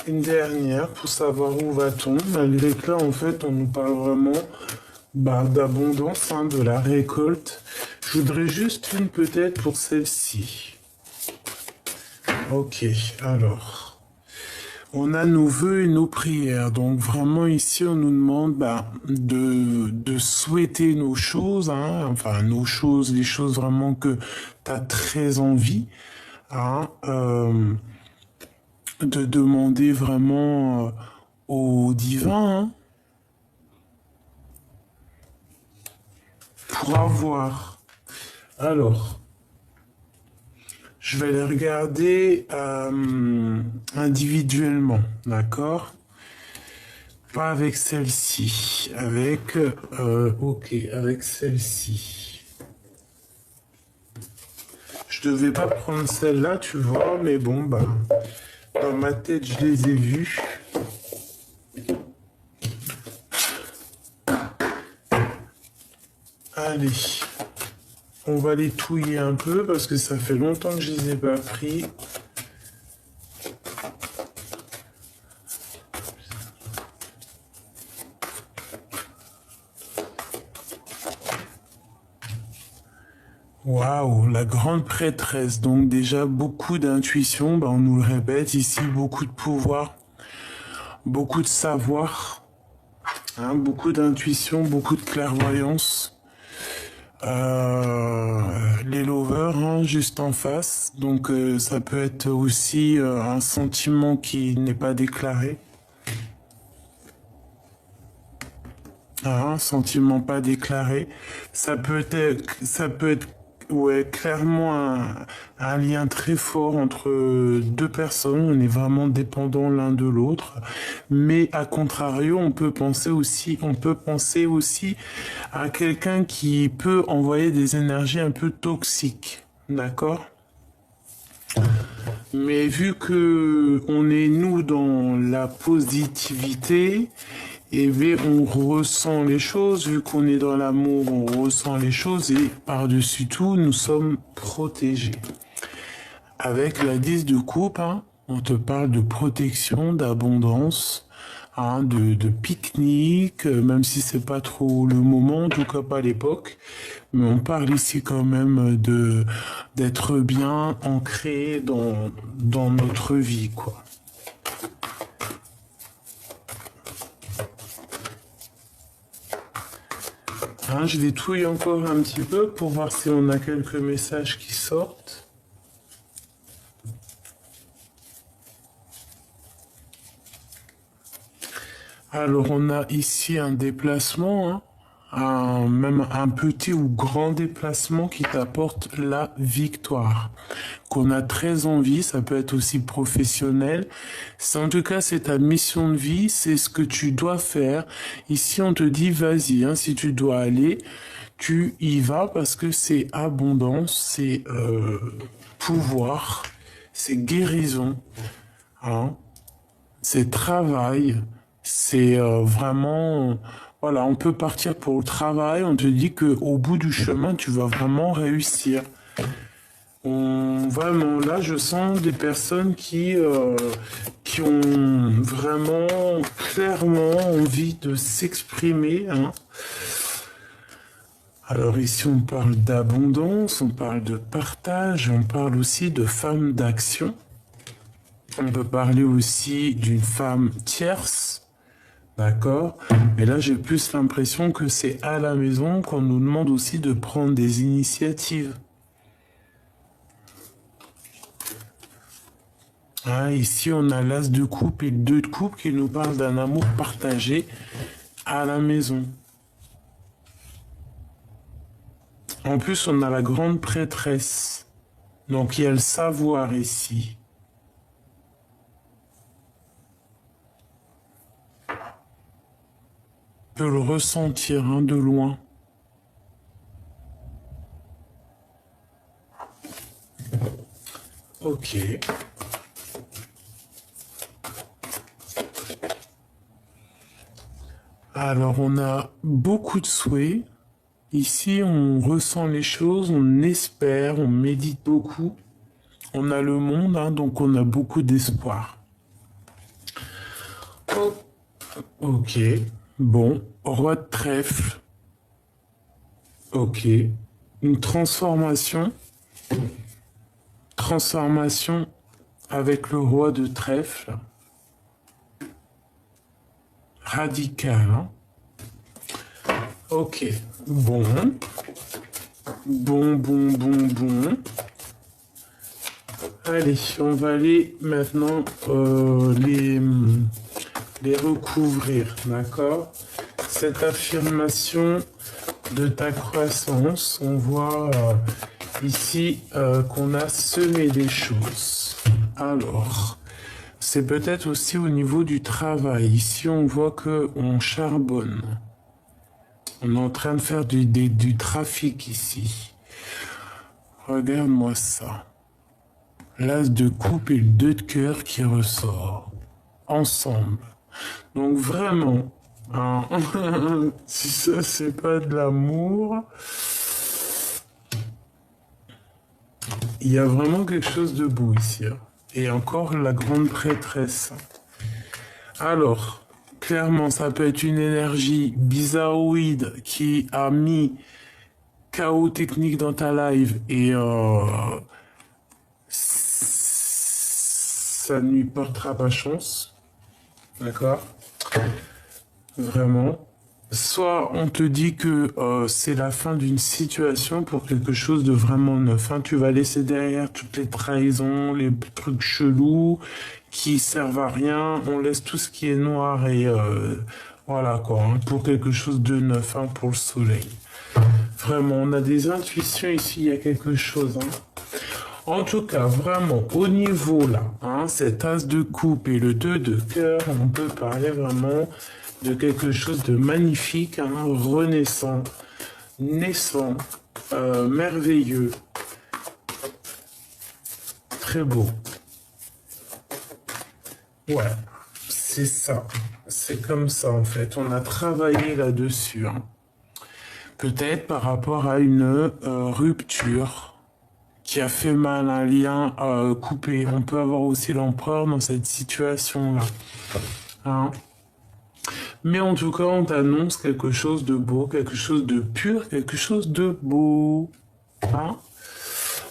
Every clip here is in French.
une dernière pour savoir où va-t-on, malgré que là, en fait, on nous parle vraiment d'abondance, hein, de la récolte. Je voudrais juste une peut-être pour celle-ci. Ok, alors, on a nos vœux et nos prières. Donc vraiment ici, on nous demande de souhaiter nos choses, hein, enfin nos choses, les choses vraiment que tu as très envie, hein, de demander vraiment au divin, hein, pour avoir. Alors, je vais les regarder individuellement, d'accord? Pas avec celle-ci, avec, ok, avec celle-ci. Je devais pas prendre celle-là, tu vois, mais bon, dans ma tête, je les ai vues. Allez, on va les touiller un peu parce que ça fait longtemps que je les ai pas pris. Waouh, la grande prêtresse. Donc déjà beaucoup d'intuition, on nous le répète ici, beaucoup de pouvoir, beaucoup de savoir, hein, beaucoup d'intuition, beaucoup de clairvoyance. Les lovers, hein, juste en face. Donc ça peut être aussi un sentiment qui n'est pas déclaré. Un sentiment pas déclaré. Ça peut être ouais, clairement un lien très fort entre deux personnes. On est vraiment dépendants l'un de l'autre. Mais à contrario, on peut penser aussi à quelqu'un qui peut envoyer des énergies un peu toxiques. D'accord? Mais vu que on est nous dans la positivité, et bien on ressent les choses, vu qu'on est dans l'amour, on ressent les choses et par-dessus tout, nous sommes protégés. Avec la 10 de coupe, hein, on te parle de protection, d'abondance, hein, de pique-nique, même si c'est pas trop le moment, en tout cas pas l'époque. Mais on parle ici quand même d'être bien ancré dans notre vie, quoi. Hein, je les touille encore un petit peu pour voir si on a quelques messages qui sortent. Alors on a ici un déplacement, hein, même un petit ou grand déplacement qui t'apporte la victoire. Qu'on a très envie, ça peut être aussi professionnel. En tout cas, c'est ta mission de vie, c'est ce que tu dois faire. Ici, on te dit, vas-y, hein, si tu dois aller, tu y vas parce que c'est abondance, c'est pouvoir, c'est guérison, hein, c'est travail, c'est vraiment... Voilà, on peut partir pour le travail, on te dit que au bout du chemin, tu vas vraiment réussir. Vraiment, là, je sens des personnes qui ont vraiment clairement envie de s'exprimer, hein. Alors ici, on parle d'abondance, on parle de partage, on parle aussi de femme d'action. On peut parler aussi d'une femme tierce, d'accord? Mais là, j'ai plus l'impression que c'est à la maison qu'on nous demande aussi de prendre des initiatives. Ah, ici, on a l'as de coupe et le 2 de coupe qui nous parlent d'un amour partagé à la maison. En plus, on a la grande prêtresse. Donc, il y a le savoir ici. On peut le ressentir, hein, de loin. Ok. Alors, on a beaucoup de souhaits. Ici, on ressent les choses, on espère, on médite beaucoup. On a le monde, hein, donc on a beaucoup d'espoir. Oh, ok. Bon, roi de trèfle. Ok. Une transformation. Transformation avec le roi de trèfle. Radical, hein. Ok. Bon. Bon. Allez, on va aller maintenant les recouvrir, d'accord? Cette affirmation de ta croissance, on voit ici qu'on a semé des choses. Alors, c'est peut-être aussi au niveau du travail. Ici, on voit que on charbonne. On est en train de faire du trafic ici. Regarde-moi ça. L'as de coupe et le 2 de cœur qui ressort. Ensemble. Donc vraiment, hein, si ça c'est pas de l'amour, il y a vraiment quelque chose de beau ici. Hein. Et encore la grande prêtresse. Alors, clairement, ça peut être une énergie bizarroïde qui a mis chaos technique dans ta live et ça ne lui portera pas chance. D'accord? Vraiment. Soit on te dit que c'est la fin d'une situation pour quelque chose de vraiment neuf. Hein. Tu vas laisser derrière toutes les trahisons, les trucs chelous qui servent à rien. On laisse tout ce qui est noir et voilà quoi, hein, pour quelque chose de neuf, hein, pour le soleil. Vraiment, on a des intuitions ici, il y a quelque chose. Hein. En tout cas, vraiment, au niveau là, hein, cet as de coupe et le 2 de cœur, on peut parler vraiment de quelque chose de magnifique, hein, renaissant, naissant, merveilleux, très beau. Ouais, c'est ça. C'est comme ça en fait. On a travaillé là-dessus. Hein. Peut-être par rapport à une rupture qui a fait mal, un lien coupé. On peut avoir aussi l'empereur dans cette situation-là. Hein. Mais en tout cas, on t'annonce quelque chose de beau, quelque chose de pur, quelque chose de beau. Hein.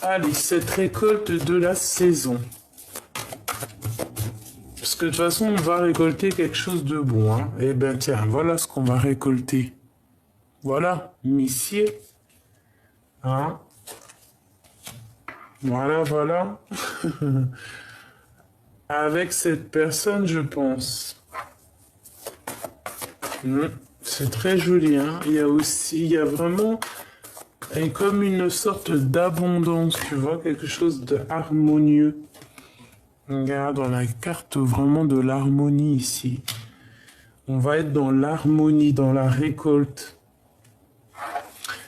Allez, cette récolte de la saison. Parce que de toute façon, on va récolter quelque chose de bon. Hein. Eh bien, tiens, voilà ce qu'on va récolter. Voilà, missier. Hein. Voilà. Avec cette personne, je pense. C'est très joli, hein. Il y a vraiment comme une sorte d'abondance, tu vois, quelque chose de harmonieux. Regarde, dans la carte vraiment de l'harmonie ici. On va être dans l'harmonie, dans la récolte.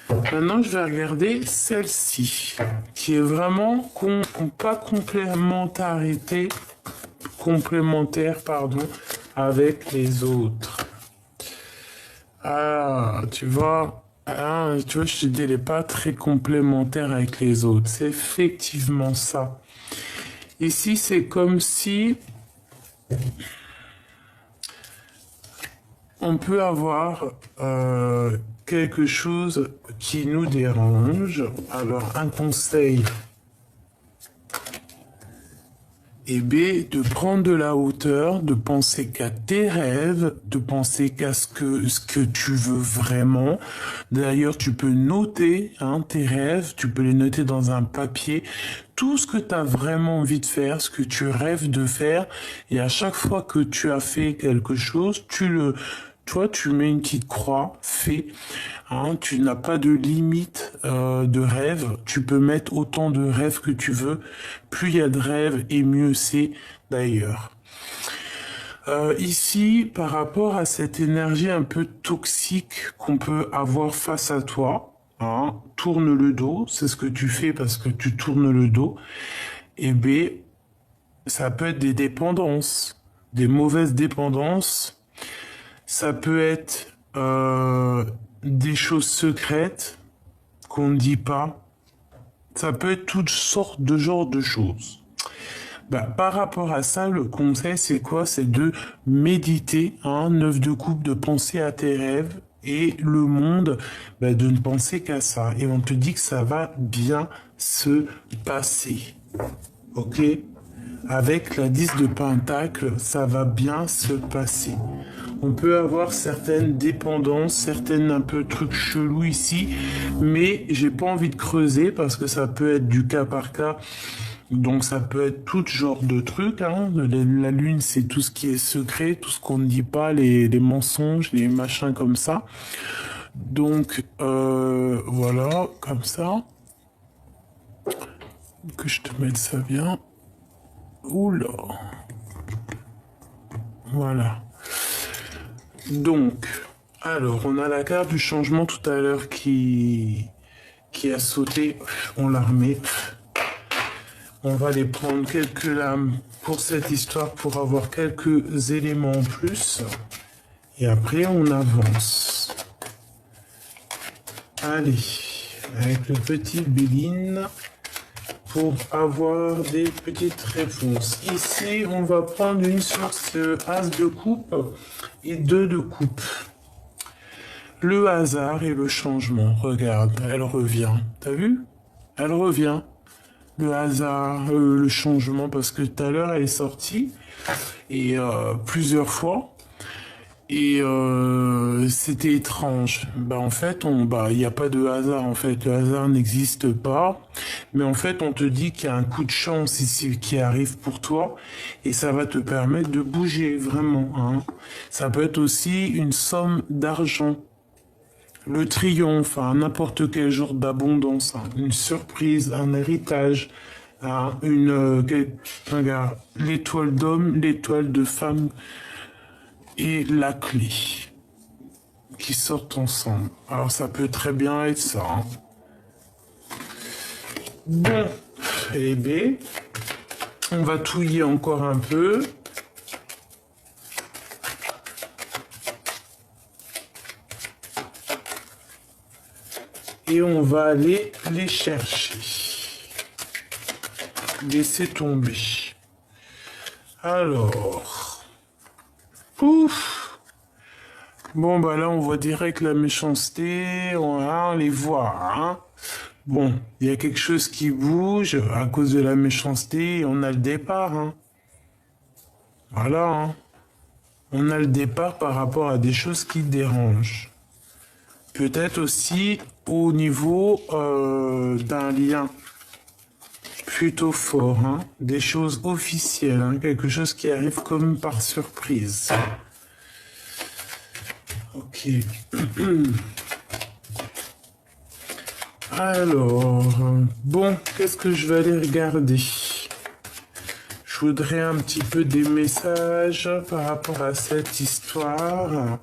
Maintenant, je vais regarder celle-ci, qui est vraiment pas complémentaire, pardon, avec les autres. Ah, tu vois, je te dis, elle n'est pas très complémentaire avec les autres. C'est effectivement ça. Ici, c'est comme si on peut avoir quelque chose qui nous dérange. Alors, un conseil. Et B, de prendre de la hauteur, de penser qu'à tes rêves, de penser qu'à ce que tu veux vraiment. D'ailleurs, tu peux noter tes rêves, tu peux les noter dans un papier, tout ce que tu as vraiment envie de faire, ce que tu rêves de faire. Et à chaque fois que tu as fait quelque chose, tu mets une petite croix, fait. Hein, tu n'as pas de limite de rêve. Tu peux mettre autant de rêves que tu veux. Plus il y a de rêves et mieux c'est d'ailleurs. Ici, par rapport à cette énergie un peu toxique qu'on peut avoir face à toi, hein, tourne le dos. C'est ce que tu fais parce que tu tournes le dos. Et B, ça peut être des dépendances, des mauvaises dépendances. Ça peut être des choses secrètes qu'on ne dit pas. Ça peut être toutes sortes de genres de choses. Bah, par rapport à ça, le conseil, c'est quoi? C'est de méditer, hein, 9 de coupe, de penser à tes rêves et le monde, bah, de ne penser qu'à ça. Et on te dit que ça va bien se passer. Ok? Avec la 10 de Pentacle, ça va bien se passer. On peut avoir certaines dépendances, certaines un peu trucs chelous ici, mais j'ai pas envie de creuser parce que ça peut être du cas par cas. Donc ça peut être tout genre de trucs. Hein. La lune, c'est tout ce qui est secret, tout ce qu'on ne dit pas, les mensonges, les machins comme ça. Donc voilà, comme ça. Que je te mette ça bien. Oula. Voilà. Donc, alors, on a la carte du changement tout à l'heure qui a sauté. On la remet. On va les prendre quelques lames pour cette histoire pour avoir quelques éléments en plus. Et après, on avance. Allez, avec le petit Béline pour avoir des petites réponses. Ici, on va prendre une source As de coupe et 2 de coupe. Le hasard et le changement. Regarde, elle revient. T'as vu? Elle revient. Le hasard, le changement, parce que tout à l'heure, elle est sortie et plusieurs fois. Et c'était étrange. Bah en fait, il n'y a pas de hasard. En fait, le hasard n'existe pas. Mais en fait, on te dit qu'il y a un coup de chance ici qui arrive pour toi, et ça va te permettre de bouger vraiment. Hein. Ça peut être aussi une somme d'argent, le triomphe, hein, n'importe quel jour d'abondance, hein, une surprise, un héritage, hein, regarde, l'étoile d'homme, l'étoile de femme. Et la clé qui sortent ensemble. Alors ça peut très bien être ça. Hein. Bon, et B, on va touiller encore un peu. Et on va aller les chercher. Laisser tomber. Alors... Ouf. Bon, bah là, on voit direct la méchanceté, on les voit, hein. Bon, il y a quelque chose qui bouge à cause de la méchanceté, et on a le départ, hein. Voilà, hein. On a le départ par rapport à des choses qui dérangent. Peut-être aussi au niveau d'un lien plutôt fort, hein. Des choses officielles, hein. Quelque chose qui arrive comme par surprise. Ok. Alors, bon, qu'est-ce que je vais aller regarder? Je voudrais un petit peu des messages par rapport à cette histoire.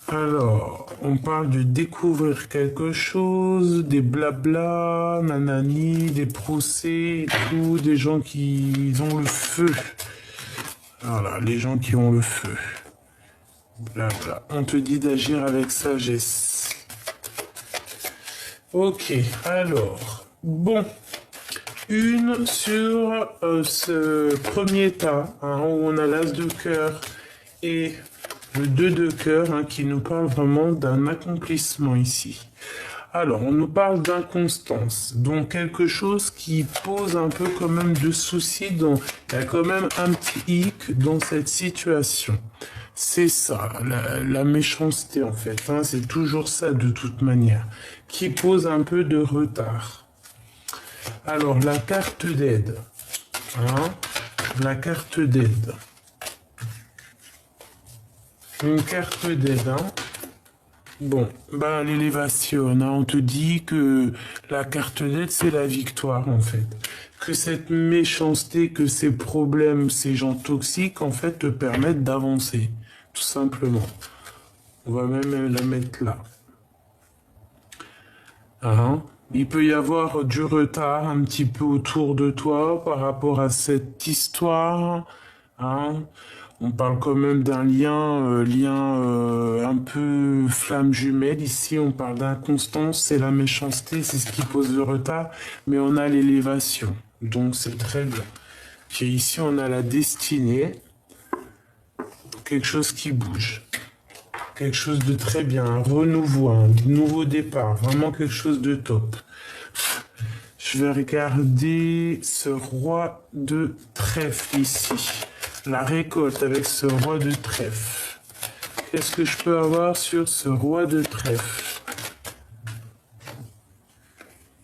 Alors, on parle de découvrir quelque chose, des blabla, nanani, des procès et tout, des gens qui ont le feu. Voilà, les gens qui ont le feu. Blabla. On te dit d'agir avec sagesse. Ok, alors, bon. Une sur ce premier tas, hein, où on a l'as de cœur et le 2 de cœur, hein, qui nous parle vraiment d'un accomplissement ici. Alors, on nous parle d'inconstance, donc quelque chose qui pose un peu quand même de soucis, il y a quand même un petit hic dans cette situation. C'est ça, la méchanceté en fait, hein, c'est toujours ça de toute manière, qui pose un peu de retard. Alors, la carte d'aide, hein, la carte d'aide. Une carte d'aide, hein. Bon, bah l'élévation, hein, on te dit que la carte d'aide, c'est la victoire, en fait. Que cette méchanceté, que ces problèmes, ces gens toxiques, en fait, te permettent d'avancer, tout simplement. On va même la mettre là. Hein? Il peut y avoir du retard un petit peu autour de toi par rapport à cette histoire, hein? On parle quand même d'un lien un peu flamme jumelle. Ici, on parle d'inconstance, c'est la méchanceté, c'est ce qui pose le retard, mais on a l'élévation. Donc c'est très bien. Et ici, on a la destinée. Quelque chose qui bouge. Quelque chose de très bien. Un renouveau, un nouveau départ. Vraiment quelque chose de top. Je vais regarder ce roi de trèfle ici. La récolte avec ce roi de trèfle. Qu'est-ce que je peux avoir sur ce roi de trèfle?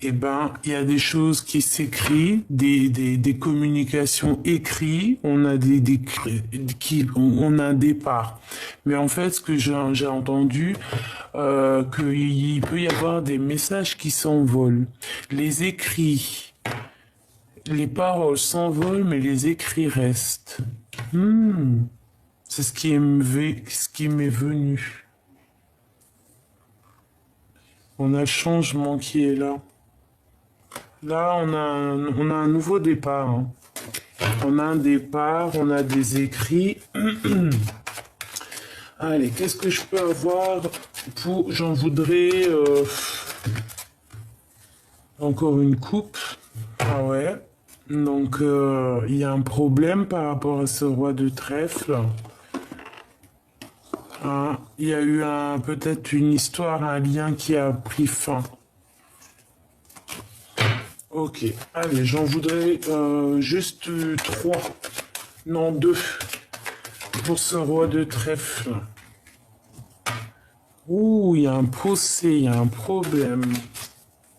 Eh ben, il y a des choses qui s'écrivent, des communications écrites, on a on a un départ. Mais en fait, ce que j'ai entendu, qu'il peut y avoir des messages qui s'envolent. Les écrits, les paroles s'envolent, mais les écrits restent. C'est ce qui m'est venu. On a le changement qui est là. Là, on a un nouveau départ. Hein. On a un départ, on a des écrits. Allez, qu'est-ce que je peux avoir pour... J'en voudrais... encore une coupe. Ah ouais. Donc, il y a un problème par rapport à ce roi de trèfle. Ah, il y a eu peut-être une histoire, un lien qui a pris fin. Ok, allez, j'en voudrais juste 3, non 2, pour ce roi de trèfle. Ouh, il y a un procès, il y a un problème.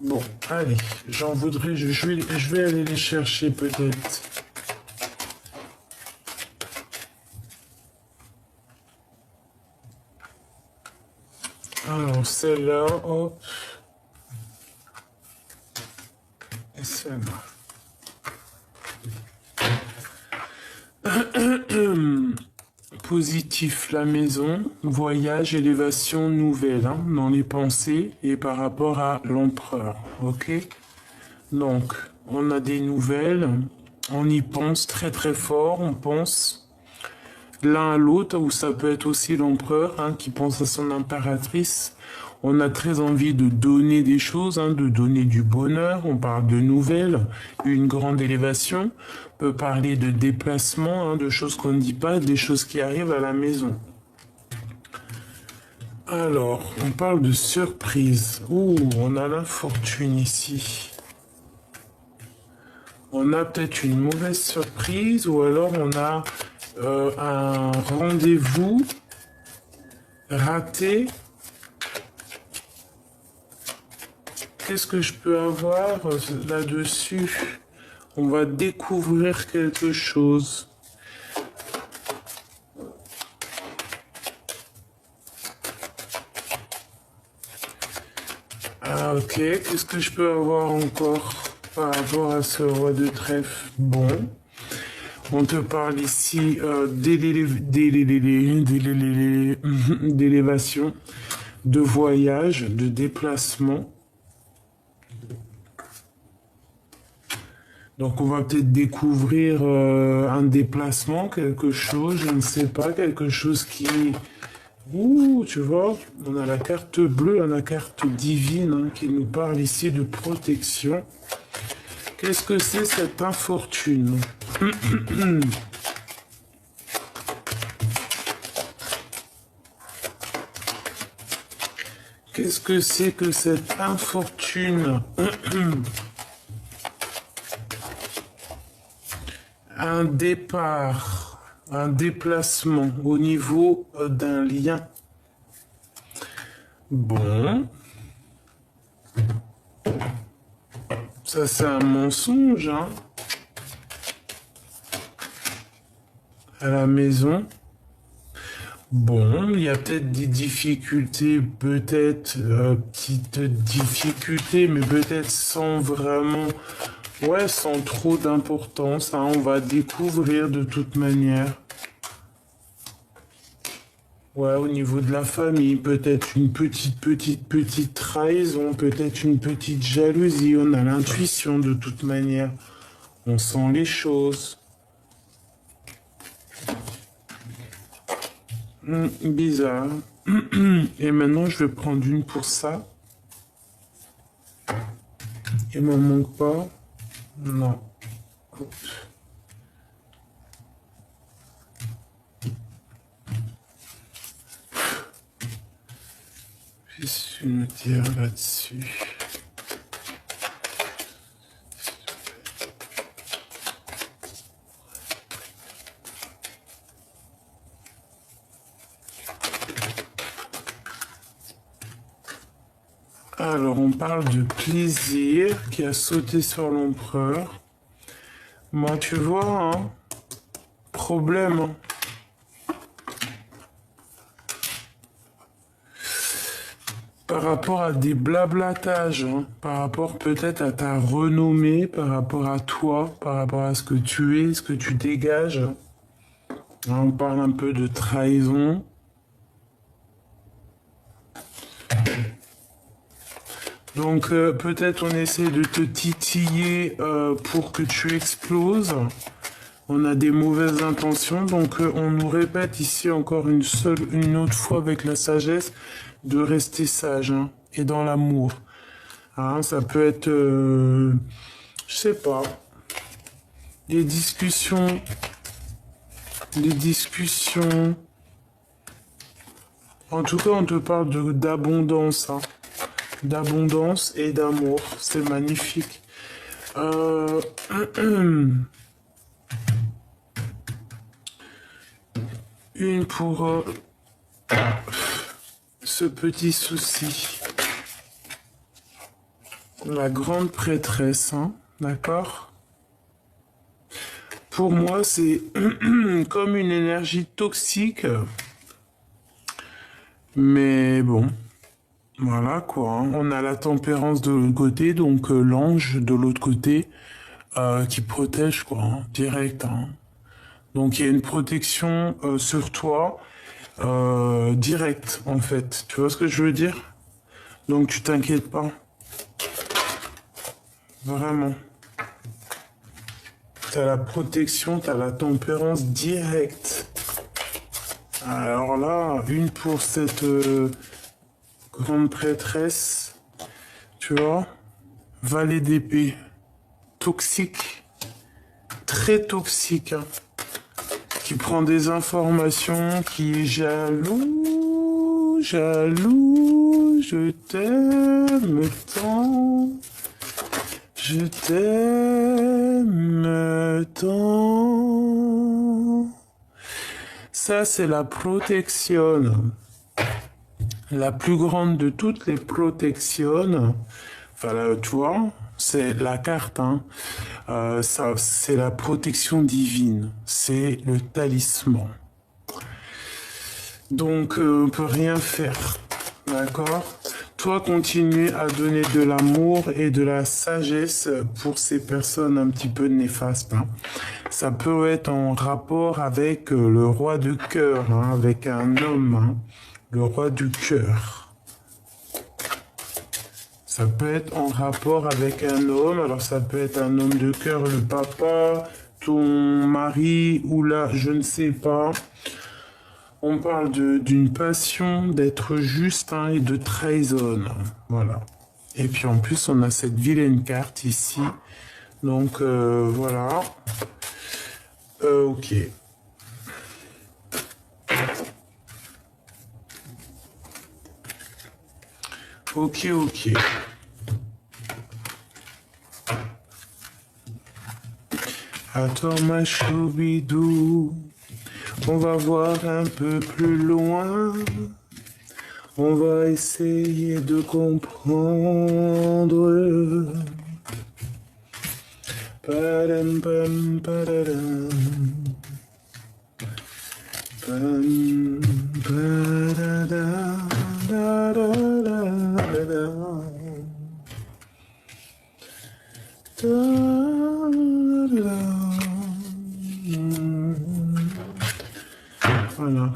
Bon, allez, j'en voudrais, je vais aller les chercher peut-être. Alors, celle-là, hop. Et celle-là. Positif, la maison, voyage, élévation nouvelle, hein, dans les pensées et par rapport à l'empereur, ok? Donc, on a des nouvelles, on y pense très très fort, on pense l'un à l'autre, ou ça peut être aussi l'empereur hein, qui pense à son impératrice. On a très envie de donner des choses, hein, de donner du bonheur. On parle de nouvelles, une grande élévation. On peut parler de déplacement, hein, de choses qu'on ne dit pas, des choses qui arrivent à la maison. Alors, on parle de surprise. Ouh, on a l'infortune ici. On a peut-être une mauvaise surprise ou alors on a un rendez-vous raté. Qu'est-ce que je peux avoir là-dessus? On va découvrir quelque chose. Ah ok, qu'est-ce que je peux avoir encore par rapport à ce roi de trèfle? Bon, on te parle ici d'élévation, de voyage, de déplacement. Donc on va peut-être découvrir un déplacement, quelque chose, je ne sais pas, quelque chose qui... Ouh, tu vois, on a la carte bleue, la carte divine hein, qui nous parle ici de protection. Qu'est-ce que c'est cette infortune? Qu'est-ce que c'est que cette infortune? Un départ, un déplacement au niveau d'un lien. Bon. Ça, c'est un mensonge, hein. À la maison. Bon, il y a peut-être des difficultés, peut-être petites difficultés, mais peut-être sans vraiment... Ouais, sans trop d'importance, hein, on va découvrir de toute manière. Ouais, au niveau de la famille, peut-être une petite trahison, peut-être une petite jalousie, on a l'intuition de toute manière. On sent les choses. Bizarre. Et maintenant, je vais prendre une pour ça. Il m'en manque pas. Non. Hop. Qu'est-ce que tu me dire là-dessus? Alors, on parle de plaisir qui a sauté sur l'empereur. Moi, tu vois, hein, problème. Hein. Par rapport à des blablatages, hein, par rapport peut-être à ta renommée, par rapport à toi, par rapport à ce que tu es, ce que tu dégages. Hein, on parle un peu de trahison. Donc peut-être on essaie de te titiller pour que tu exploses. On a des mauvaises intentions, donc on nous répète ici encore une autre fois avec la sagesse de rester sage hein, et dans l'amour. Hein, ça peut être, je sais pas, des discussions. En tout cas, on te parle d'abondance. Hein. D'abondance et d'amour. C'est magnifique. Une pour ce petit souci. La grande prêtresse, hein, d'accord? Pour moi, c'est comme une énergie toxique. Mais bon. Voilà quoi, hein. On a la tempérance de l'autre côté, donc l'ange de l'autre côté qui protège quoi, hein, direct. Hein. Donc il y a une protection sur toi directe en fait. Tu vois ce que je veux dire? Donc tu t'inquiètes pas. Vraiment. T'as la protection, t'as la tempérance directe. Alors là, une pour cette... grande prêtresse, tu vois, valet d'épée, toxique, très toxique, hein, qui prend des informations, qui est jaloux, je t'aime tant, je t'aime tant. Ça, c'est la protection. La plus grande de toutes les protections, enfin là, tu vois, c'est la carte, hein. Ça, c'est la protection divine, c'est le talisman. Donc, on peut rien faire, d'accord? Toi, continue à donner de l'amour et de la sagesse pour ces personnes un petit peu néfastes. Hein. Ça peut être en rapport avec le roi de cœur, hein, avec un homme, hein. Le roi du cœur. Ça peut être en rapport avec un homme. Alors ça peut être un homme de cœur, le papa, ton mari, ou là, je ne sais pas. On parle d'une passion, d'être juste hein, et de trahison. Voilà. Et puis en plus, on a cette vilaine carte ici. Donc voilà. Ok. Ok. Attends ma choubidou, on va voir un peu plus loin. On va essayer de comprendre. Padam, pam, padadam. Pam, padadam, dadadadadam. Voilà.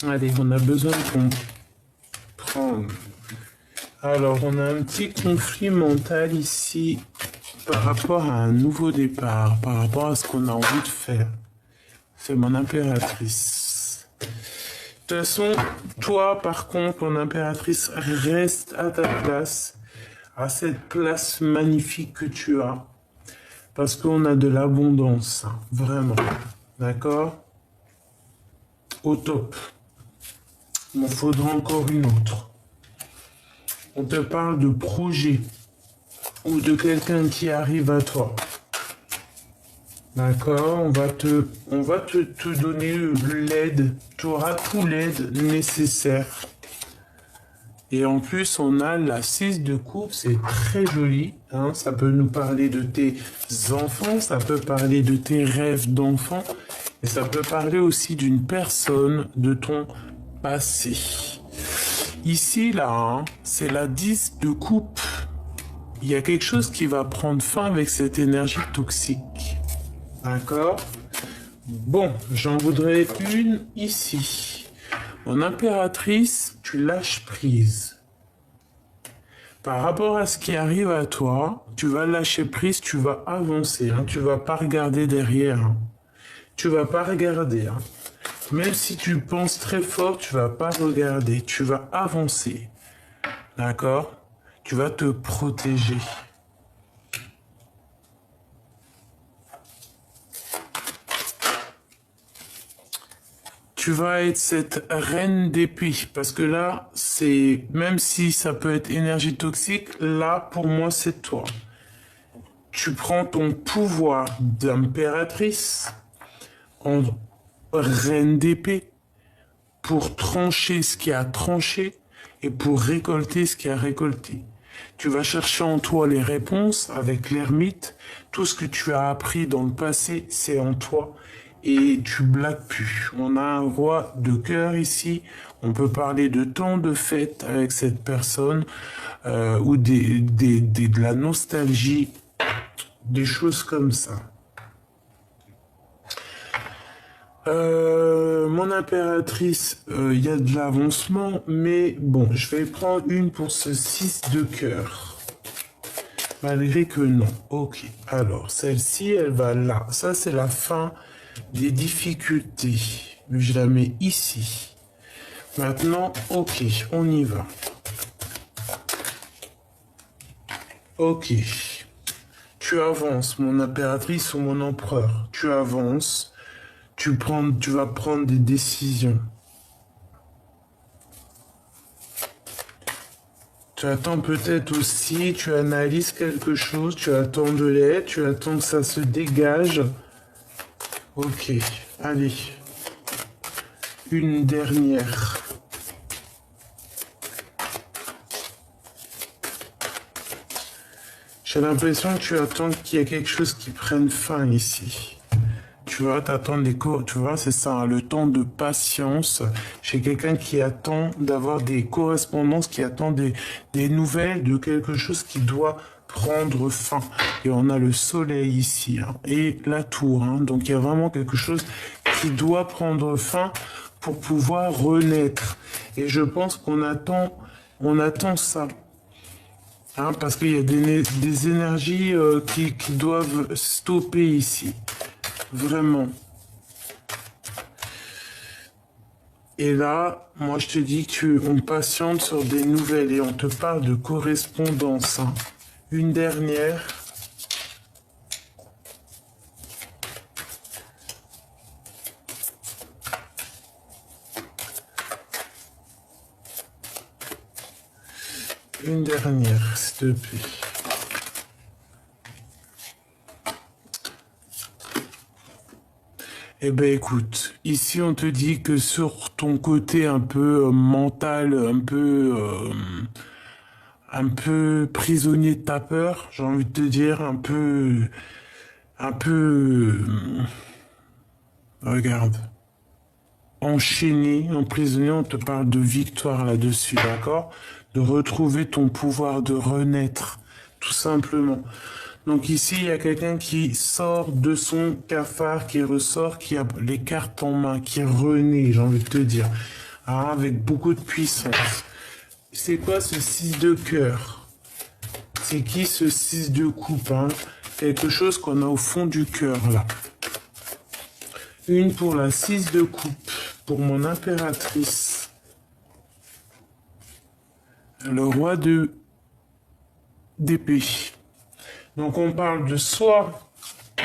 Allez, on a besoin de comprendre. Alors, on a un petit conflit mental ici par rapport à un nouveau départ, par rapport à ce qu'on a envie de faire. C'est mon impératrice. De toute façon, toi, par contre, mon impératrice, reste à ta place. à cette place magnifique que tu as. Parce qu'on a de l'abondance, hein, vraiment. D'accord? Au top. Il m'en faudra encore une autre. On te parle de projet ou de quelqu'un qui arrive à toi. D'accord? On va te donner l'aide. Tu auras tout l'aide nécessaire. Et en plus, on a la 6 de coupe, c'est très joli. Hein? Ça peut nous parler de tes enfants, ça peut parler de tes rêves d'enfants, et ça peut parler aussi d'une personne de ton passé. Ici, là, hein, c'est la 10 de coupe. Il y a quelque chose qui va prendre fin avec cette énergie toxique. D'accord? Bon, j'en voudrais une ici. Mon impératrice, tu lâches prise. Par rapport à ce qui arrive à toi, tu vas lâcher prise, tu vas avancer. Hein, tu vas pas regarder derrière. Hein. Tu vas pas regarder. Hein. Même si tu penses très fort, tu vas pas regarder. Tu vas avancer. D'accord? Tu vas te protéger. Tu vas être cette reine d'épée. Parce que là, c'est, même si ça peut être énergie toxique, là, pour moi, c'est toi. Tu prends ton pouvoir d'impératrice en reine d'épée pour trancher ce qui a tranché et pour récolter ce qui a récolté. Tu vas chercher en toi les réponses avec l'ermite. Tout ce que tu as appris dans le passé, c'est en toi. Et tu blagues plus. On a un roi de cœur ici. On peut parler de temps de fête avec cette personne ou de la nostalgie, des choses comme ça. Mon impératrice, il y a de l'avancement, mais bon, je vais prendre une pour ce 6 de cœur. Malgré que non. Ok, alors, celle-ci, elle va là. Ça, c'est la fin des difficultés. Je la mets ici. Maintenant, ok, on y va. Ok. Tu avances, mon impératrice ou mon empereur. Tu avances. Tu vas prendre des décisions. Tu attends peut-être aussi, tu analyses quelque chose, tu attends de l'aide, tu attends que ça se dégage. Ok, allez. Une dernière. J'ai l'impression que tu attends qu'il y ait quelque chose qui prenne fin ici. Tu vois, t'attends les cours, tu vois, c'est ça, hein, le temps de patience. Chez quelqu'un qui attend d'avoir des correspondances, qui attend des nouvelles de quelque chose qui doit prendre fin. Et on a le soleil ici, hein, et la tour. Hein, donc il y a vraiment quelque chose qui doit prendre fin pour pouvoir renaître. Et je pense qu'on attend ça. Hein, parce qu'il y a des énergies qui doivent stopper ici. Vraiment. Et là, moi je te dis qu'on patiente sur des nouvelles et on te parle de correspondance. Hein. Une dernière. Une dernière, s'il te plaît. Eh ben écoute, ici on te dit que sur ton côté un peu mental, un peu prisonnier de ta peur, j'ai envie de te dire, regarde, enchaîné, emprisonné, on te parle de victoire là-dessus, d'accord? De retrouver ton pouvoir, de renaître, tout simplement. Donc ici, il y a quelqu'un qui sort de son cafard, qui ressort, qui a les cartes en main, qui renaît, j'ai envie de te dire, hein, avec beaucoup de puissance. C'est quoi ce 6 de cœur? C'est qui ce 6 de coupe, hein? Quelque chose qu'on a au fond du cœur, là. Une pour la 6 de coupe, pour mon impératrice. Le roi de d'épée. Donc on parle de soit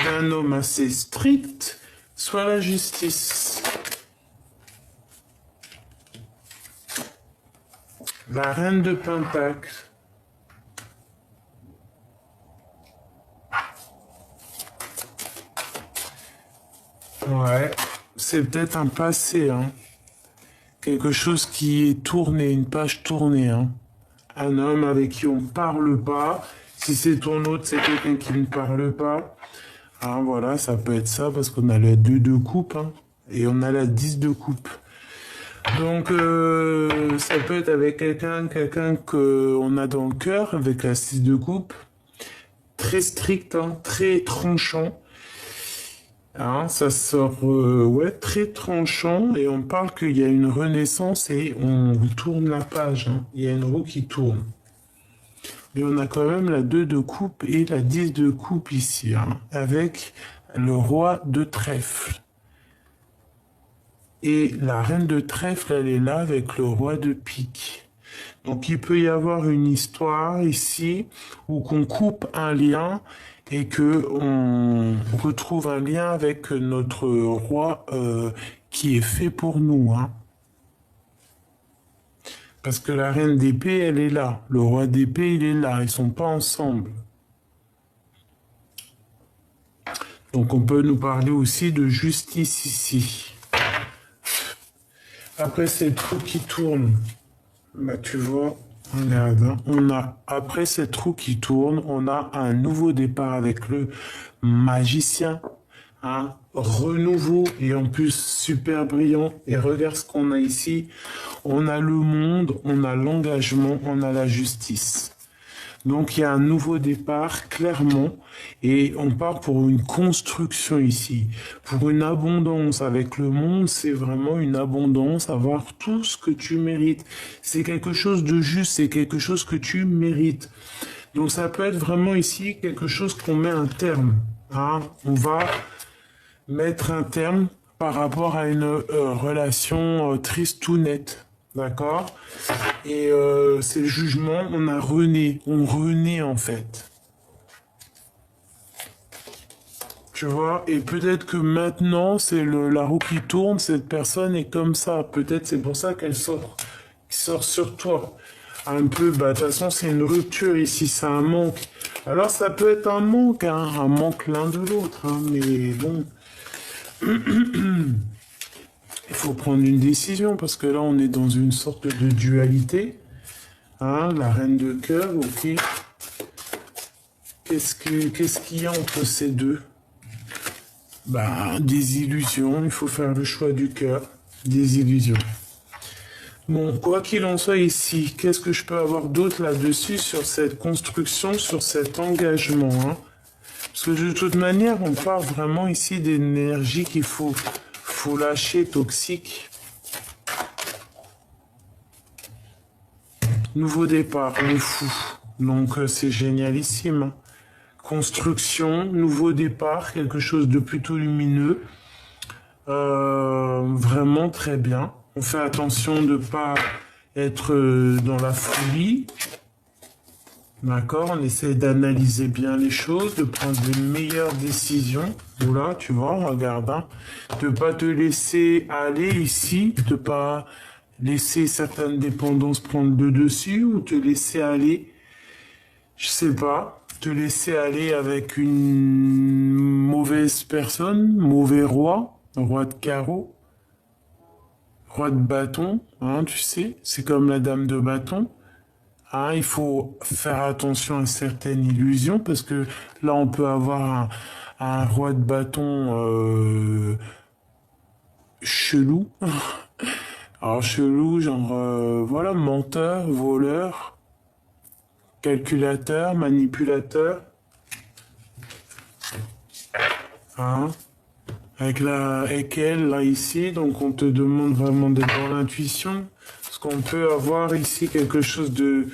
d'un homme assez strict, soit la justice. La reine de Pentacle. Ouais, c'est peut-être un passé, hein. Quelque chose qui est tourné, une page tournée, hein. Un homme avec qui on parle pas. Si c'est ton autre, c'est quelqu'un qui ne parle pas. Ah, voilà, ça peut être ça parce qu'on a le 2 de coupe, hein, et on a la 10 de coupe. Donc, ça peut être avec quelqu'un qu'on a dans le cœur, avec la 6 de coupe. Très strict, hein, très tranchant. Hein, ça sort, ouais, très tranchant, et on parle qu'il y a une renaissance et on tourne la page, hein. Il y a une roue qui tourne. Mais on a quand même la 2 de coupe et la 10 de coupe ici, hein, avec le roi de trèfle. Et la reine de trèfle, elle est là avec le roi de pique. Donc il peut y avoir une histoire ici où qu'on coupe un lien et que on retrouve un lien avec notre roi qui est fait pour nous, hein. Parce que la reine d'épée, elle est là. Le roi d'épée, il est là. Ils sont pas ensemble. Donc on peut nous parler aussi de justice ici. Après cette roue qui tourne, bah tu vois, regarde, hein, on a, après cette roue qui tourne, on a un nouveau départ avec le magicien, un renouveau, et en plus super brillant. Et regarde ce qu'on a ici, on a le monde, on a l'engagement, on a la justice. Donc il y a un nouveau départ, clairement, et on part pour une construction ici, pour une abondance. Avec le monde, c'est vraiment une abondance, avoir tout ce que tu mérites. C'est quelque chose de juste, c'est quelque chose que tu mérites. Donc ça peut être vraiment ici quelque chose qu'on met un terme, hein. On va mettre un terme par rapport à une relation triste ou nette. D'accord? Et c'est le jugement, on renaît en fait. Tu vois? Et peut-être que maintenant, c'est la roue qui tourne, cette personne est comme ça. Peut-être c'est pour ça qu'elle sort sur toi. Un peu, bah de toute façon, c'est une rupture ici, c'est un manque. Alors ça peut être un manque, hein, un manque l'un de l'autre, hein, mais bon. Il faut prendre une décision parce que là, on est dans une sorte de dualité. Hein, la reine de cœur, ok. Qu'est-ce qu'il y a entre ces deux? Bah, des illusions. Il faut faire le choix du cœur. Des illusions. Bon, quoi qu'il en soit ici, qu'est-ce que je peux avoir d'autre là-dessus sur cette construction, sur cet engagement, hein? Parce que de toute manière, on parle vraiment ici d'énergie qu'il faut lâcher, toxique. Nouveau départ, on est fou. Donc c'est génialissime, hein. Construction, nouveau départ, quelque chose de plutôt lumineux. Vraiment très bien. On fait attention de ne pas être dans la folie. D'accord? On essaie d'analyser bien les choses, de prendre les meilleures décisions. Voilà, tu vois, regarde, hein. De ne pas te laisser aller ici, de ne pas laisser certaines dépendances prendre le dessus ou te laisser aller, je sais pas, te laisser aller avec une mauvaise personne, mauvais roi, roi de carreau, roi de bâton, hein, tu sais, c'est comme la dame de bâton. Hein, il faut faire attention à certaines illusions parce que là on peut avoir un roi de bâton chelou. Alors chelou, genre voilà, menteur, voleur, calculateur, manipulateur. Hein, avec elle, là, ici, donc on te demande vraiment d'être dans l'intuition. Parce qu'on peut avoir ici quelque chose de...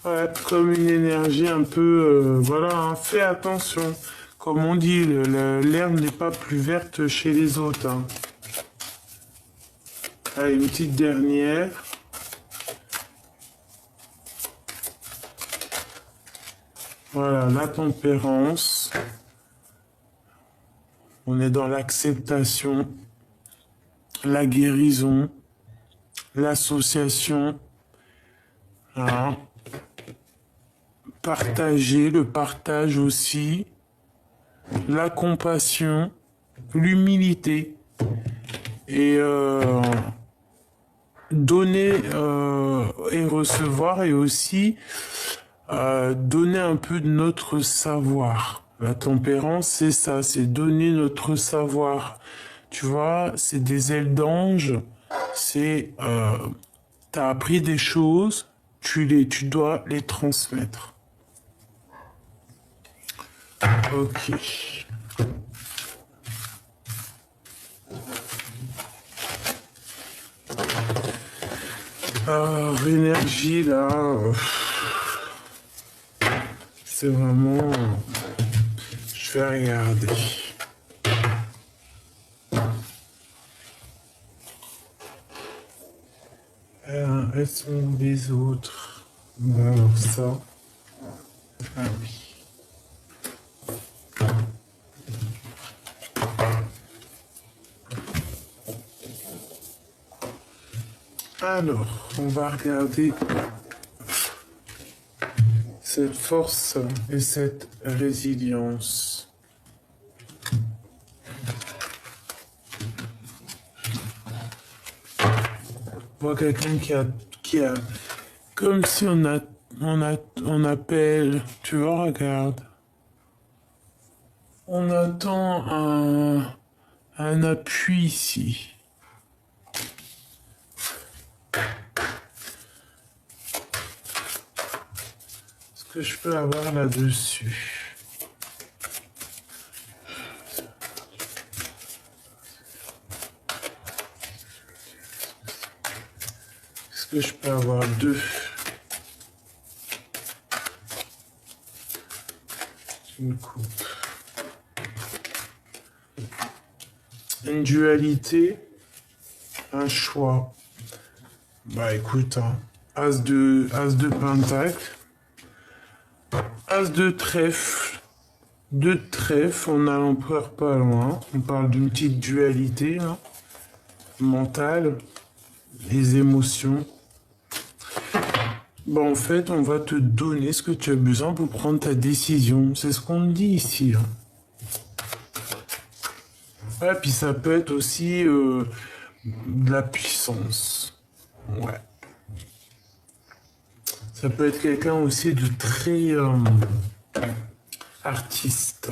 Ouais, comme une énergie un peu... voilà, hein, fais attention. Comme on dit, l'herbe n'est pas plus verte chez les autres, hein. Allez, une petite dernière. Voilà, la tempérance. On est dans l'acceptation, la guérison, l'association, hein. Partager, le partage aussi, la compassion, l'humilité et donner et recevoir et aussi donner un peu de notre savoir. La tempérance, c'est ça, c'est donner notre savoir. Tu vois, c'est des ailes d'ange, c'est t'as appris des choses, tu dois les transmettre. Ok. L'énergie là, c'est vraiment. Je vais regarder. Elles sont les autres. Alors ça. Ah oui. Alors, on va regarder cette force et cette résilience. On voit quelqu'un qui a, comme si on appelle, tu vois, regarde. On attend un appui ici. Ce que je peux avoir là-dessus. Est-ce que je peux avoir deux? Une coupe. Une dualité, un choix. Bah écoute, hein, As de pentacle, As de trèfle, deux trèfles, on a l'empereur pas loin. On parle d'une petite dualité hein, mentale, les émotions. Bon, en fait, on va te donner ce que tu as besoin pour prendre ta décision. C'est ce qu'on dit ici. Hein. Ouais, puis ça peut être aussi de la puissance. Ouais. Ça peut être quelqu'un aussi de très artiste.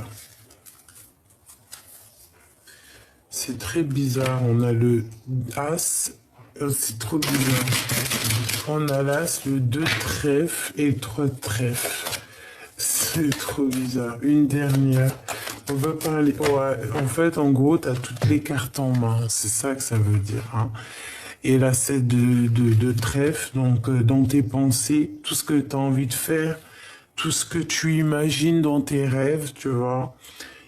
C'est très bizarre. On a le As. C'est trop bizarre. On a l'As, le 2 trèfles et le 3 trèfles. C'est trop bizarre. Une dernière. On va parler. Ouais, en fait, en gros, tu as toutes les cartes en main. C'est ça que ça veut dire. Hein. Et là, c'est de trèfle. Donc, dans tes pensées, tout ce que tu as envie de faire, tout ce que tu imagines dans tes rêves, tu vois,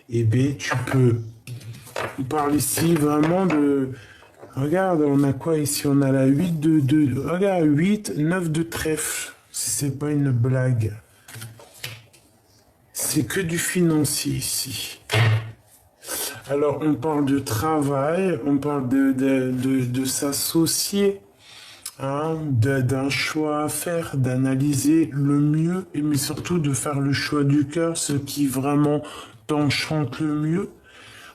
eh bien, tu peux. On parle ici vraiment de. Regarde, on a quoi ici? On a la 8 regarde, 8, 9 de trèfle. Si c'est pas une blague. C'est que du financier ici. Alors, on parle de travail, on parle de s'associer, hein, d'un choix à faire, d'analyser le mieux, mais surtout de faire le choix du cœur, ce qui vraiment t'enchante le mieux.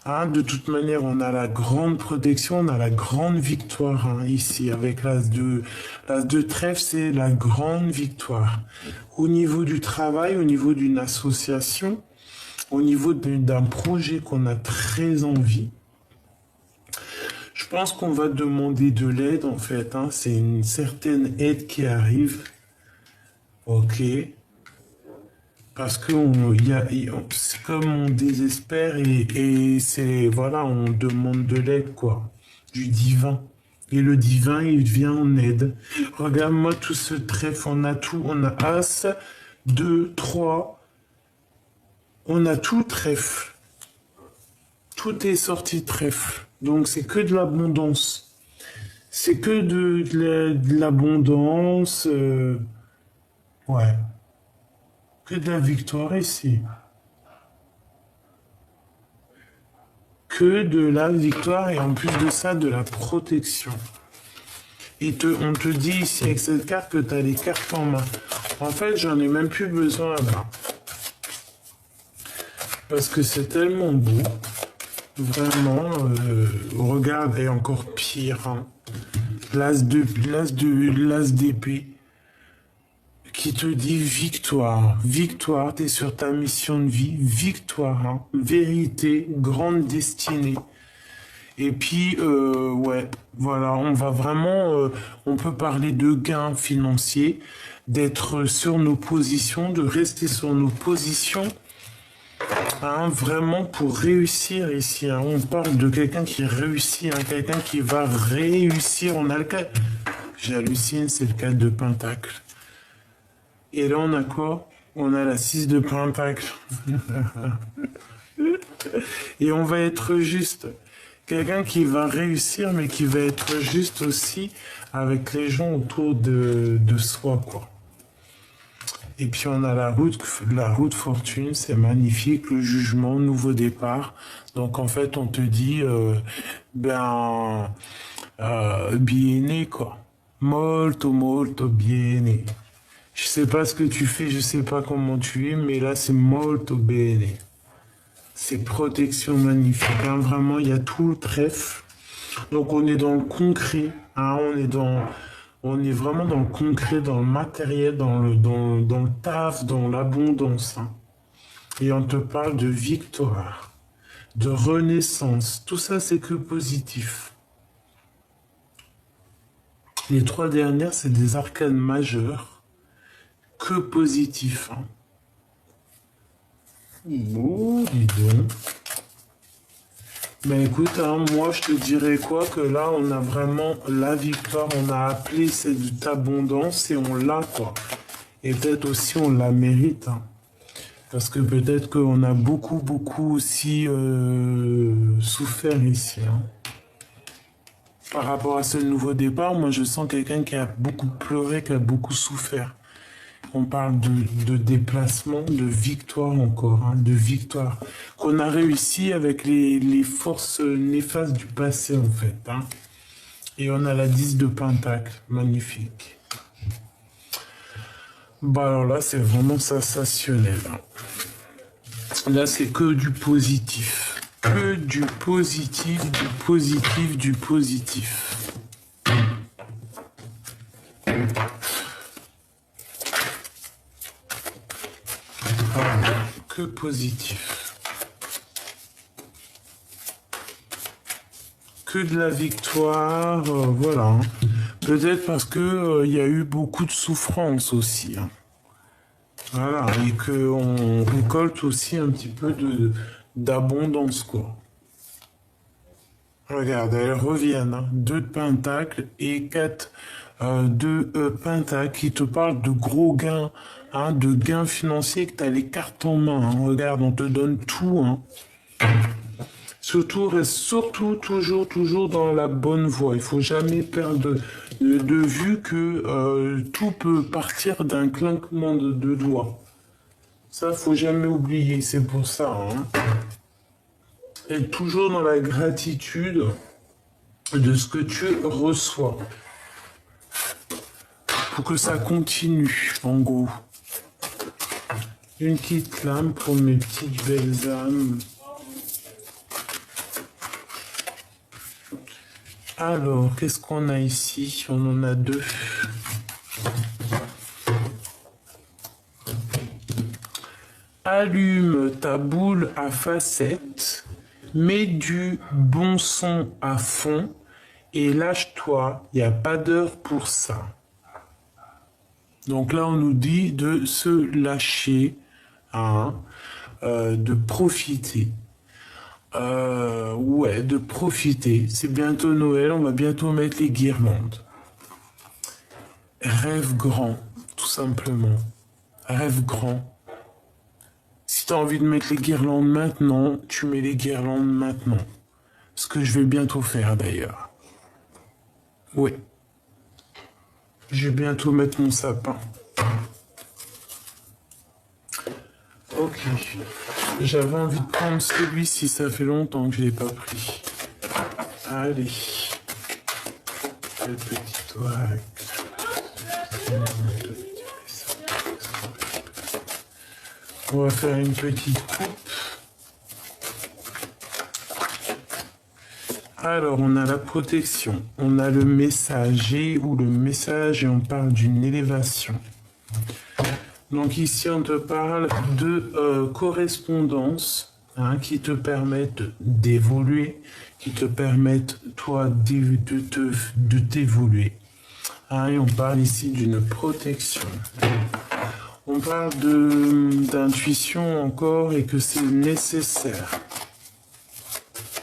Hein, de toute manière, on a la grande protection, on a la grande victoire hein, ici, avec l'As de trèfle, c'est la grande victoire. Au niveau du travail, au niveau d'une association, au niveau d'un projet qu'on a très envie, je pense qu'on va demander de l'aide en fait. Hein, c'est une certaine aide qui arrive. Ok. Parce que c'est comme on désespère et c'est, voilà, on demande de l'aide, quoi. Du divin. Et le divin, il vient en aide. Regarde-moi tout ce trèfle, on a tout. On a As, 2, 3. On a tout trèfle. Tout est sorti trèfle. Donc c'est que de l'abondance. C'est que de l'abondance. Ouais. Que de la victoire ici. Que de la victoire et en plus de ça, de la protection. Et on te dit ici avec cette carte que tu as les cartes en main. En fait, j'en ai même plus besoin là-bas. Parce que c'est tellement beau. Vraiment, regarde, et encore pire. Hein. L'as d'épée. Qui te dit victoire. Victoire, t'es sur ta mission de vie. Victoire, hein. Vérité, grande destinée. Et puis, ouais, voilà, on va vraiment, on peut parler de gains financiers, d'être sur nos positions, de rester sur nos positions, hein, vraiment pour réussir ici. Hein. On parle de quelqu'un qui réussit, hein, quelqu'un qui va réussir. On a le cas, j'hallucine, c'est le cas de Pentacle. Et là, on a quoi? On a la 6 de Pentacle. Et on va être juste. Quelqu'un qui va réussir, mais qui va être juste aussi avec les gens autour de soi, quoi. Et puis on a la route fortune, c'est magnifique, le jugement, nouveau départ. Donc en fait, on te dit, bene, quoi. Molto, molto bene. Je sais pas ce que tu fais, je sais pas comment tu es, mais là c'est molto bene. C'est protection magnifique, hein, vraiment, il y a tout le trèfle. Donc on est dans le concret, hein, on est vraiment dans le concret, dans le matériel, dans le taf, dans l'abondance. Hein. Et on te parle de victoire, de renaissance. Tout ça, c'est que positif. Les 3 dernières, c'est des arcanes majeures, que positif. Hein. Oh, dis donc. Ben écoute, hein, moi je te dirais quoi que là on a vraiment la victoire, on a appelé cette abondance et on l'a quoi. Et peut-être aussi on la mérite. Hein. Parce que peut-être qu'on a beaucoup aussi souffert ici. Hein. Par rapport à ce nouveau départ, moi je sens quelqu'un qui a beaucoup pleuré, qui a beaucoup souffert. On parle de déplacement, de victoire encore, hein, de victoire. Qu'on a réussi avec les forces néfastes du passé, en fait. Hein. Et on a la 10 de Pentacle, magnifique. Bah alors là, c'est vraiment sensationnel. Hein. Là, c'est que du positif. Que du positif, du positif, du positif. Que positif. Que de la victoire, voilà. Hein. Peut-être parce que y a eu beaucoup de souffrance aussi. Hein. Voilà, et qu'on récolte aussi un petit peu d'abondance, quoi. Regarde, elles reviennent. Hein. 2 de Pentacle et 4 de Pentacle qui te parlent de gros gains, hein, de gains financiers, que tu as les cartes en main. Hein. Regarde, on te donne tout. Hein. Surtout, reste toujours dans la bonne voie. Il faut jamais perdre de vue que tout peut partir d'un clinquement de doigts. Ça, faut jamais oublier. C'est pour ça. Hein. Et toujours dans la gratitude de ce que tu reçois. Pour que ça continue, en gros. Une petite lame pour mes petites belles âmes. Alors, qu'est-ce qu'on a ici? On en a 2. Allume ta boule à facettes, mets du bon son à fond et lâche-toi, il n'y a pas d'heure pour ça. Donc là, on nous dit de se lâcher, hein, de profiter. Ouais, de profiter. C'est bientôt Noël, on va bientôt mettre les guirlandes. Rêve grand, tout simplement. Rêve grand. Si tu as envie de mettre les guirlandes maintenant, tu mets les guirlandes maintenant. Ce que je vais bientôt faire d'ailleurs. Oui. Je vais bientôt mettre mon sapin. Ok. J'avais envie de prendre celui-ci, ça fait longtemps que je l'ai pas pris. Allez. Quel petit toile. On va faire une petite coupe. Alors, on a la protection, on a le messager ou le message et on parle d'une élévation. Donc ici, on te parle de correspondance qui te permettent d'évoluer, qui te permettent, toi, de t'évoluer. Et on parle ici d'une protection. On parle d'intuition encore et que c'est nécessaire.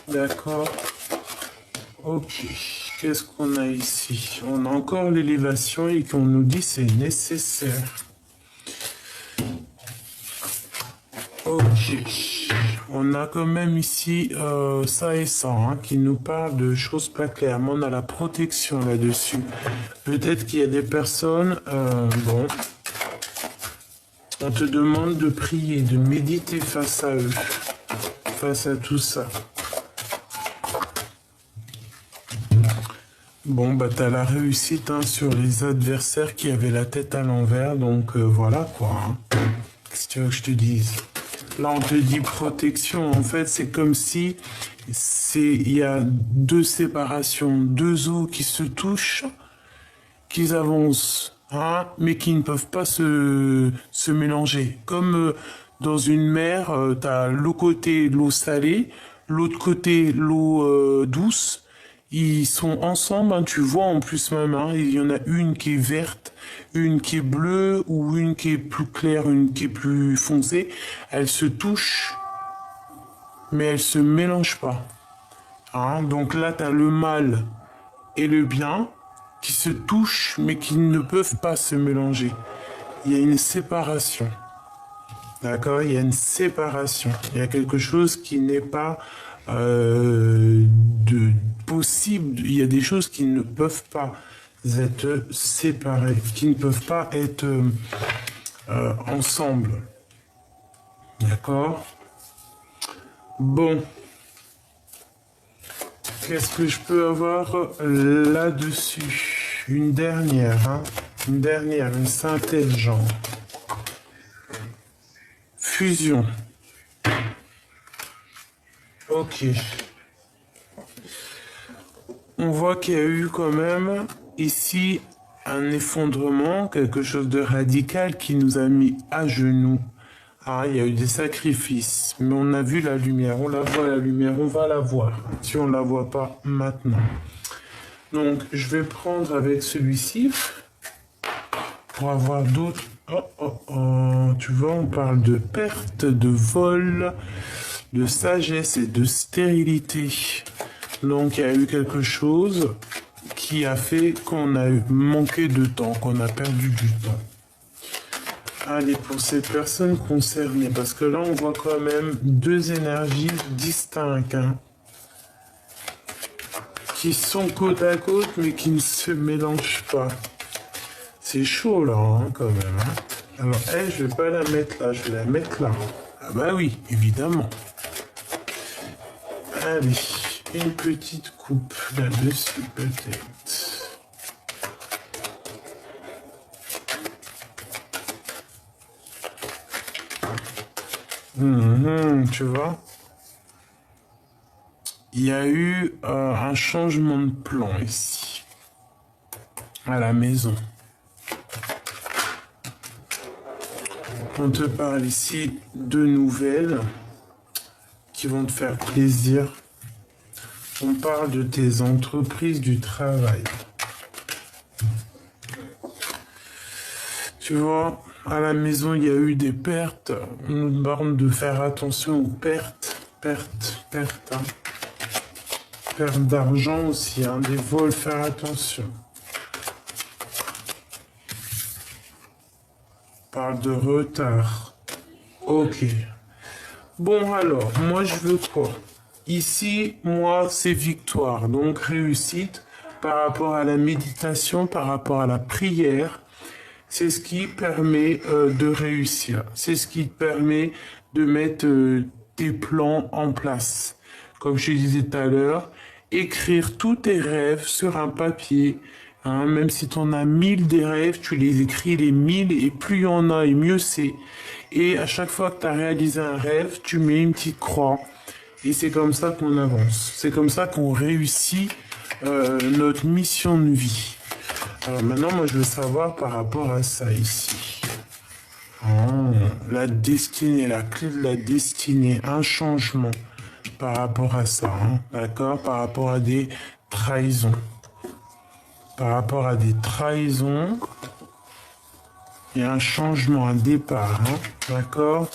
D'accord? Ok. Qu'est-ce qu'on a ici? On a encore l'élévation et qu'on nous dit c'est nécessaire. Ok. On a quand même ici ça et ça qui nous parle de choses pas claires. Mais on a la protection là-dessus. Peut-être qu'il y a des personnes... bon... On te demande de prier, de méditer face à eux, face à tout ça. Bon, bah t'as la réussite sur les adversaires qui avaient la tête à l'envers, donc voilà quoi. Qu'est-ce que tu veux que je te dise? Là, on te dit protection. En fait, c'est comme si il y a deux séparations, deux eaux qui se touchent, qui avancent. Mais qui ne peuvent pas se mélanger. Comme dans une mer, tu as l'eau côté l'eau salée, l'autre côté l'eau douce. Ils sont ensemble, tu vois en plus même, il y en a une qui est verte, une qui est bleue, ou une qui est plus claire, une qui est plus foncée. Elles se touchent, mais elles se mélangent pas. Donc là, tu as le mal et le bien qui se touchent mais qui ne peuvent pas se mélanger. Il y a une séparation. D'accord? Il y a une séparation. Il y a quelque chose qui n'est pas possible. Il y a des choses qui ne peuvent pas être séparées, qui ne peuvent pas être ensemble. D'accord? Bon. Qu'est-ce que je peux avoir là-dessus? Une dernière, une synthèse genre. Fusion. Ok. On voit qu'il y a eu quand même ici un effondrement, quelque chose de radical qui nous a mis à genoux. Il y a eu des sacrifices, mais on a vu la lumière, on la voit la lumière, on va la voir, si on ne la voit pas maintenant. Donc, je vais prendre avec celui-ci, pour avoir d'autres... Tu vois, on parle de perte, de vol, de sagesse et de stérilité. Donc, il y a eu quelque chose qui a fait qu'on a manqué de temps, qu'on a perdu du temps. Allez, pour ces personnes concernées, parce que là, on voit quand même deux énergies distinctes, qui sont côte à côte, mais qui ne se mélangent pas. C'est chaud, là, quand même. Alors, elle, je vais pas la mettre là, je vais la mettre là. Ah bah oui, évidemment. Allez, une petite coupe là-dessus, peut-être. Tu vois, il y a eu un changement de plan ici, à la maison. On te parle ici de nouvelles qui vont te faire plaisir. On parle de tes entreprises, du travail. Tu vois, à la maison, il y a eu des pertes. On nous demande de faire attention aux pertes. Pertes. Perte d'argent aussi, des vols, faire attention. On parle de retard. Ok. Bon, alors, moi, je veux quoi? Ici, moi, c'est victoire. Donc, réussite par rapport à la méditation, par rapport à la prière. C'est ce qui permet de réussir. C'est ce qui te permet de mettre tes plans en place. Comme je te disais tout à l'heure, écrire tous tes rêves sur un papier. Hein, même si tu en as 1000 des rêves, tu les écris les 1000 et plus il y en a et mieux c'est. Et à chaque fois que tu as réalisé un rêve, tu mets une petite croix. Et c'est comme ça qu'on avance. C'est comme ça qu'on réussit notre mission de vie. Alors maintenant, moi, je veux savoir par rapport à ça ici. Oh, la destinée, la clé de la destinée, un changement par rapport à ça, hein, d'accord? Par rapport à des trahisons. Par rapport à des trahisons, il y a un changement, un départ, hein, d'accord?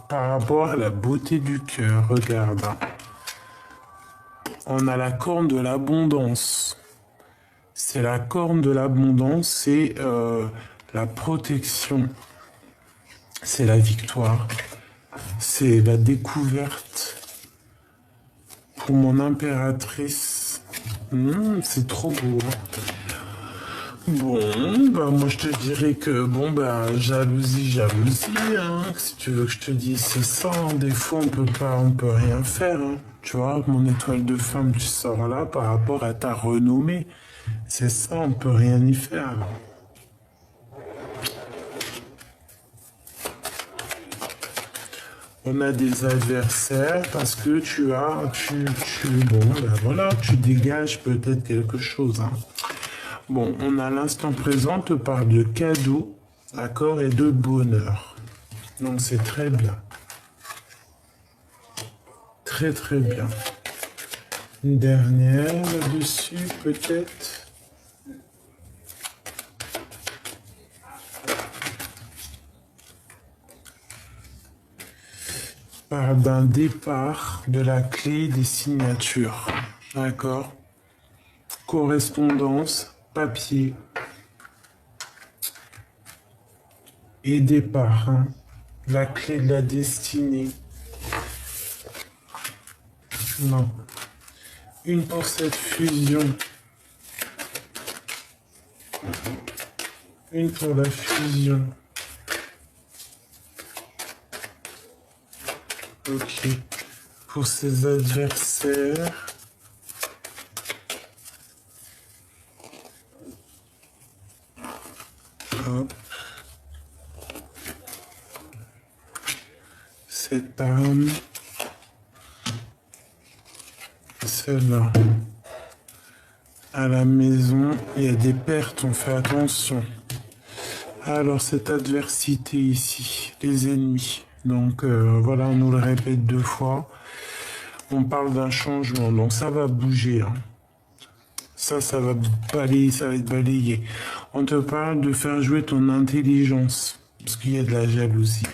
Par rapport à la beauté du cœur, regarde. Hein. On a la corne de l'abondance. C'est la corne de l'abondance, c'est la protection, c'est la victoire, c'est la découverte. Pour mon impératrice, c'est trop beau. Hein. Bon, bah moi je te dirais que, bon, bah jalousie, jalousie, hein. Si tu veux que je te dise, c'est ça, hein. Des fois on peut rien faire, hein. Tu vois, mon étoile de femme, tu sors là par rapport à ta renommée. C'est ça, on peut rien y faire. On a des adversaires parce que bon, ben voilà, tu dégages peut-être quelque chose. Hein. Bon, on a l'instant présent, te parle de cadeaux, d'accord, et de bonheur. Donc c'est très bien. Très très bien. Une dernière là-dessus, peut-être. Parle d'un départ de la clé des signatures. D'accord? Correspondance, papier et départ. Hein. La clé de la destinée. Non. Une pour cette fusion. Une pour la fusion. Ok. Pour ses adversaires. Hop. Cette arme. Celle-là. À la maison, il y a des pertes, on fait attention. Alors, cette adversité ici, les ennemis. Donc, voilà, on nous le répète 2 fois. On parle d'un changement, donc ça va bouger. Hein. Ça va balayer, ça va être balayé. On te parle de faire jouer ton intelligence, parce qu'il y a de la jalousie.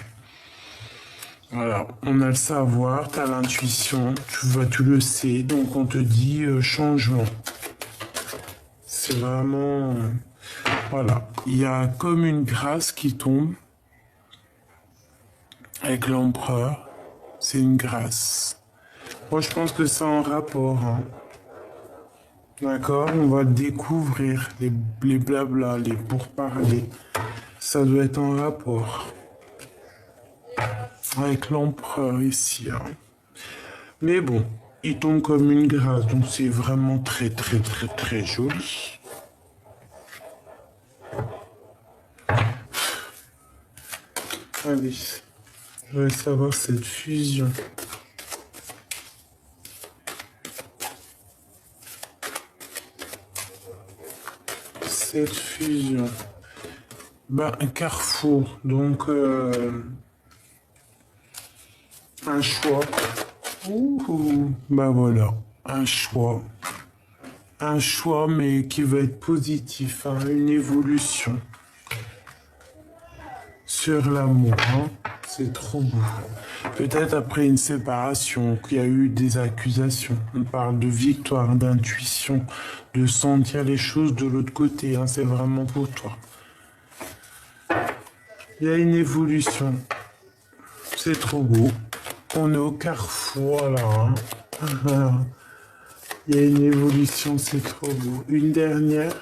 Voilà, on a le savoir, tu as l'intuition, tu le sais, donc on te dit changement. C'est vraiment... voilà, il y a comme une grâce qui tombe avec l'empereur. C'est une grâce. Moi, je pense que c'est en rapport. Hein. D'accord? On va découvrir les blabla, les pourparlers. Ça doit être en rapport avec l'empereur ici. Hein. Mais bon, il tombe comme une grâce, donc c'est vraiment très très très très joli. Allez, je vais savoir cette fusion. Cette fusion. Ben, un carrefour, donc un choix. Ouh, ben voilà, un choix. Un choix, mais qui va être positif, hein, une évolution. Sur l'amour, hein. C'est trop beau. Peut-être après une séparation, qu'il y a eu des accusations. On parle de victoire, d'intuition, de sentir les choses de l'autre côté. Hein. C'est vraiment pour toi. Il y a une évolution. C'est trop beau. On est au carrefour, là. Hein. Il y a une évolution, c'est trop beau. Une dernière.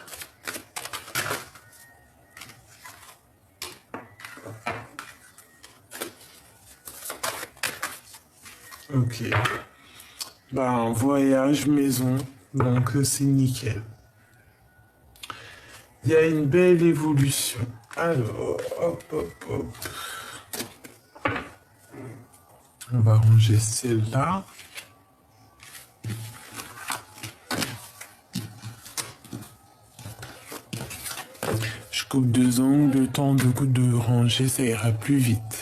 Ok. Ben, voyage, maison, donc c'est nickel. Il y a une belle évolution. Alors, hop, hop, hop. On va ranger celle-là. Je coupe deux angles, le temps de ranger, ça ira plus vite.